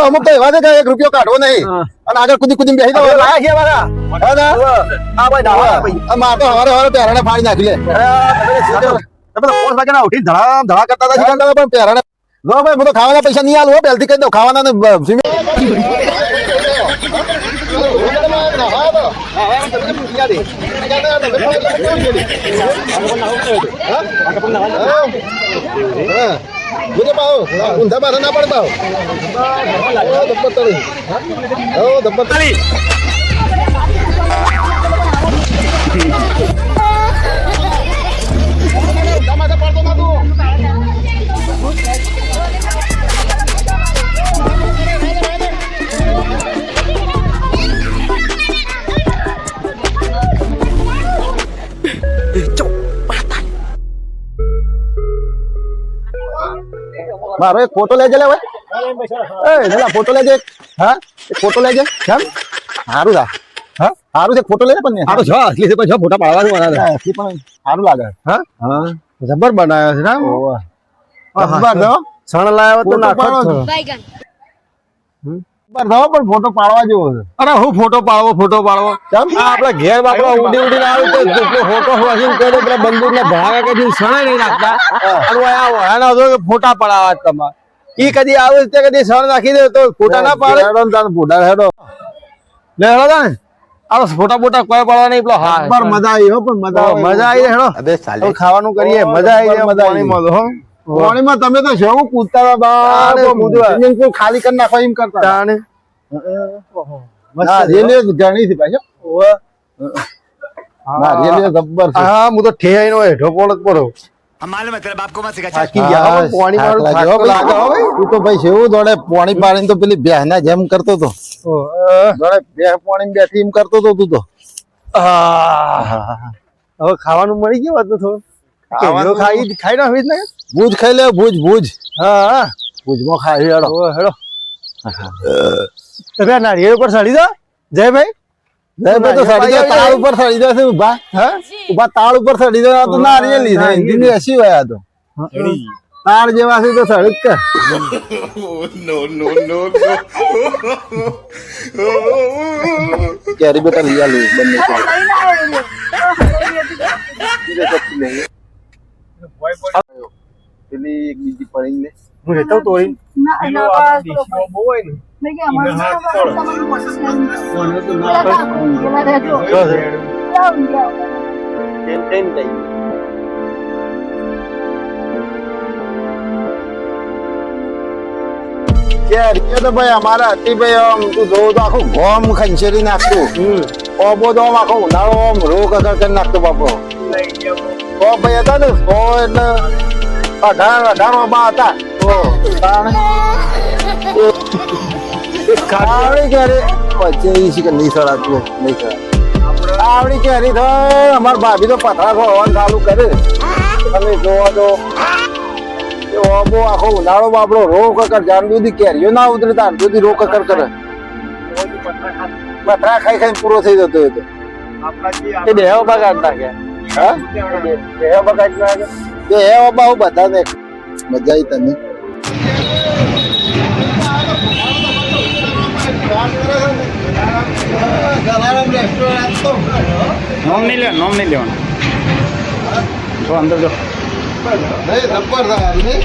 અમુક તો એવા છે કે 1 રૂપિયો કાઢવો નહીં અને આગળ કુદી બેસી દો માર તો હવારે પહેરાણે ફાડી નાખી લે તમે 5 વાગ્યાના ઉઠી ધડા કરતા હતા પણ પહેરાણે લો ભાઈ હું તો ખાવાના પૈસા નહીં આલું પહેલથી કહી દઉં ખાવાના ને मुझे पाओ ऊंधा मारा ना पड़ पाओ दब्बर तली મારો એક ફોટો લેજે લે ભાઈ એ ફોટો લેજે હા એક ફોટો લેજે કેમ સારું લા હા સારું છે ફોટો લેજે પણ સારું છે એટલે છે પણ ફોટા પાડવા છે મારા એટલે પણ સારું લાગે હા હા જબર બનાવ્યો છે ના જબર દો સણ લાવ્યો તો નાખો બાઈગન પણ ફોટો પાડવા જેવો છે અરે હું ફોટો પાડવો કેમ આપડે ઘેર બાપડો ઉડી આવે તો ફોટો વાસીને કહે પેલા બંદૂક ને ભાગે કદી સણાય નહીં નાખતા ફોટા પડાવવા તમારે ઈ કદી આવે તે કદી સણ નાખી દે તો ફોટા ના પાડે હેડો ને ફોટા હેડો લે હેડો ને આ ફોટા બોટા કોઈ પાડવા નહીં પેલો હા પર મજા આવી હો પણ મજા આવી હેડો અબે સાલે ખાવાનું કરીએ મજા આવી પાણીમાં હો પાણીમાં તમે તો જેવું કૂદતા બા સ્વિમિંગ પૂલ ખાલી કરી નાખો એમ કરતા તાણે ના રેલે ઘણી થી ભાઈ ના રેલે જબ્બર છે હા હું તો ઠેઈ નો હેઠો પોળક પડો માલુમ है तेरे बाप को मत सिखा થાકી ગયા પાણી વાળું થાક્યો લાગે હવે તું તો ભાઈ જેવું દોડે પાણી પાડીને તો પેલી બેહના જેમ કરતો તો દોડે બેહ પાણી બેઠી એમ કરતો તો તું તો હવે ખાવાનું મળી ગયું હતું થોડું ખાવાનું ખાઈ ના હોય ને ભૂજ ખાઈ લે ભૂજ હા ભૂજમાં ખાઈ હેડો હેડો તમે નારિયેળ ઉપર ચડી દો જયભાઈ તો સડી દો તાળ ઉપર સડી દો છે ઉભા હા ઉભા તાળ ઉપર સડી દો તો નારિયેળ લીધા હિન્દી એસી વયા તો તાળ જેવા છે તો સડી કે નો કેરી બેટા લઈ આલું બંને પેલી એક બીજી પડી ને હું રહેતો તોડી બહુ હોય ને ભાઈ અમારા હતી ભાઈ આમ તું જોવું તો આખું ગોમ ખંચેરી નાખતું ઓબો તો આમ આખો ઉનાળો આમ રોગ અસર કરી નાખતો બાપો તો ભાઈ હતા ને 100 એટલે 18 માં હતા આવડી ક્યારે પછી કે નહીં સડાતું નહીં સડા આવડી ક્યારે થાય અમાર ભાભી તો પથરા ખોવાનું ચાલુ કરે તમે જોવા તો ઓબો આખો ઉનાળો બાપડો રો કકર જાન દૂધી કેરીઓ ના ઉતરે તાર દૂધી રો કકર કરે પથરા ખાઈ પૂરો થઈ જતો એ તો એ દેહ બગાડ નાખ્યા હા દેહ બગાડ નાખ્યા દેહ બાબા બધાને મજા આવી તને नॉम नहीं लेना तो अंदर जो नहीं रबर था नहीं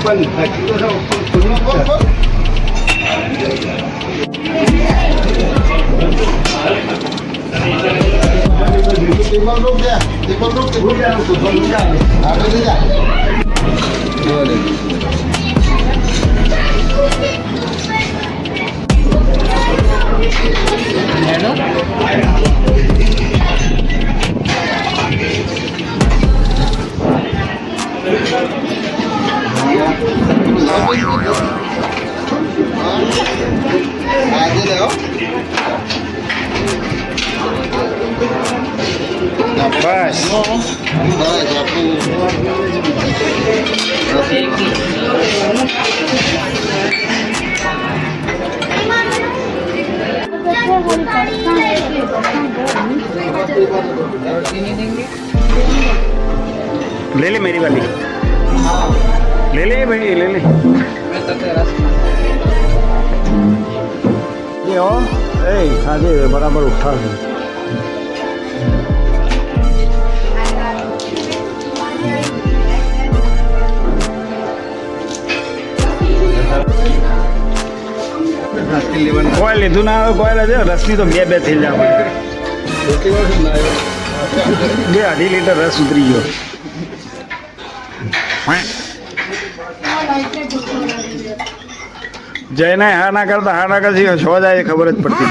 बंद बस ले ले मेरी वाली ले ले भाई ले ले ये हो ए खाजे बराबर उठा दे કોઈ લીધું ના આવે કોઈ લેજે રસની તો બે થઈ જાય બે 2.5 લીટર રસ ઉતરી ગયો જયને હા ના કરતા હા ના કરશે છો જાય ખબર જ પડતી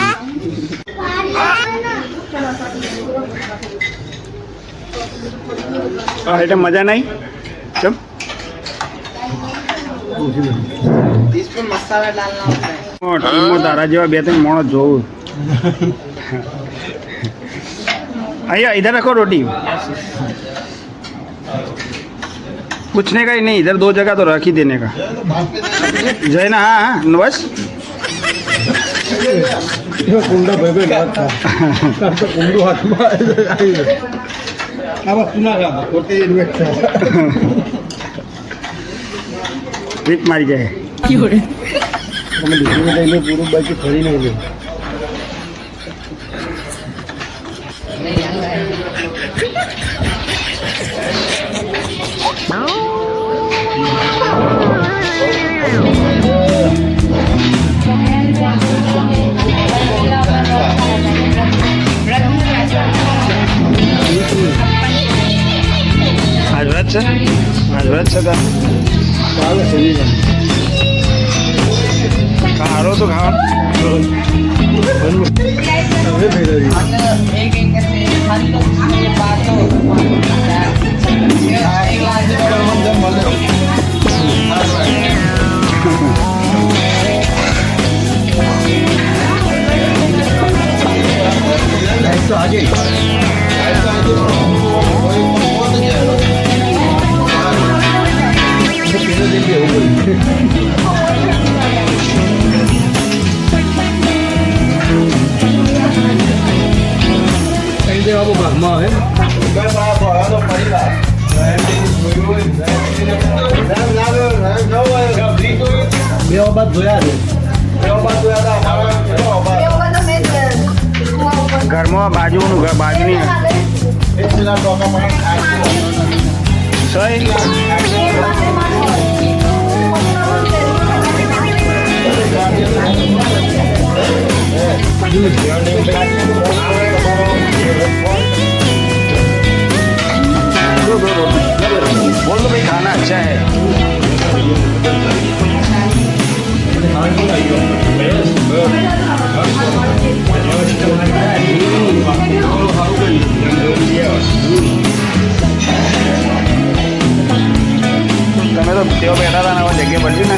એટલે મજા નહીં ચમ ટીમમાં તારા જેવા 2-3 માણસ જોવું અહીંયા इधर रखो रोटी पूछने का ही नहीं इधर 2 जगह तो रख ही देने का जय ना हाँ हाँ बस કુંડા ભાઈ કુંડું હાથમાં આવા સુના ગામ પોતે ઇન્વેસ્ટ રીત મારી જાય તમે લીધું લઈને પૂરું બાકી ફરી નહીં લે आज व्रत છે ચાલે શરીર હારો તો ખાવાનું હવે ભેગા તો આજે ભાગમાં હે બે બાદ જોયા છે ઘરમાં બાજુનું ઘર બાજુની સહી बोल दो भाई खाना अच्छा है તમે તો તેઓ બેઠા હતા ને હવે જગ્યા પડતી ને